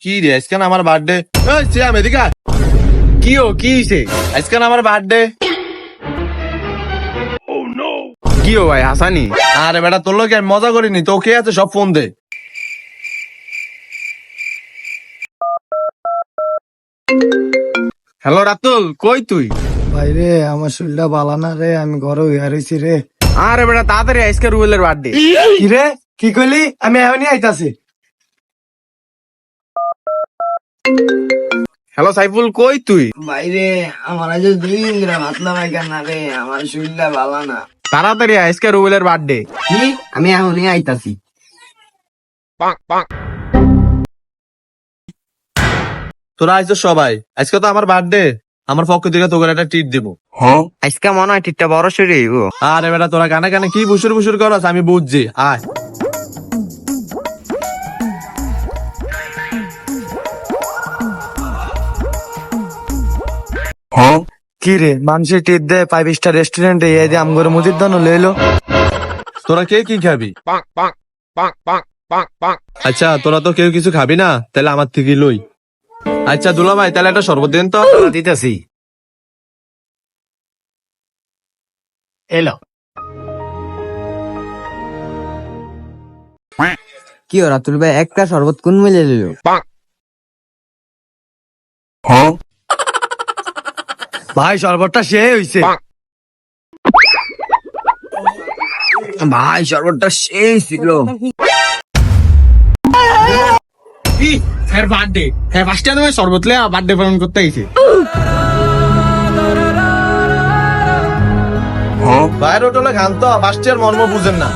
কি রে আজকে না আমার বার্থডে। শ্যাম এদিকে আয়। কি ও কি হইছে? আজকে না আমার বার্থডে। কি ও ভাই হাসানি? আরে বেটা তোর লোকে আমি মজা করিনি, তো কে আছে সব ফোন দে। হ্যালো রাতুল, কই তুই? ভাইরে আমার শরীরটা ভালো না রে, আমি ঘরে হইয়া রইছি রে। আরে বেটা তাড়াতাড়ি আজকে রুবেলের বার্থডে। কি রে কি কইলি? আমি এখনই আইতাছি। হ্যালো সাইফুল, কই তুই? ভাইরে আমার আজ 2 দিন ধরে ভাতলা পাইকার না রে, আমার শরীরটা ভালো না। তাড়াতাড়ি আজকে রুবেলের বার্থডে। কি? আমি এখনই আইতাছি। তোরা আইছো সবাই, আজকে তো আমার বার্থডে। আমার পক্ষ থেকে তোকে একটা ট্রিট দেবো। আজকে মনে হয় ঠিকটা বড় সরি হইব। আরে বেটা তোরা কানে কানে কি বুসুর বুসুর করস আমি বুঝছি, আয়। কি রে মানুষের টিপ দেয় 5 স্টার রেস্টুরেন্টে, এই যে আমগরে মুজির দানো লইলো। তোরা কে কি খাবি? আচ্ছা তোরা তো কেউ কিছু খাবি না, তাহলে আমার থেকে লই। আচ্ছা দুলা ভাই তাহলে একটা শরবত দিন তো। দিতেছি। এলো কি ও রাতুল ভাই একটা শরবত কোন মিলে লইলো? ভাই শরবতটা সে হইছে। ভাই শরবতটা সেই ছিল। হ্যাঁ বার্থডে, হ্যাঁ ফার্স্টে তোমার শরবত লে বার্থডে পালন করতে আইছে। বাইরে হোটেলে খান তো, ফার্স্ট ইয়ার মর্ম বুঝেন না।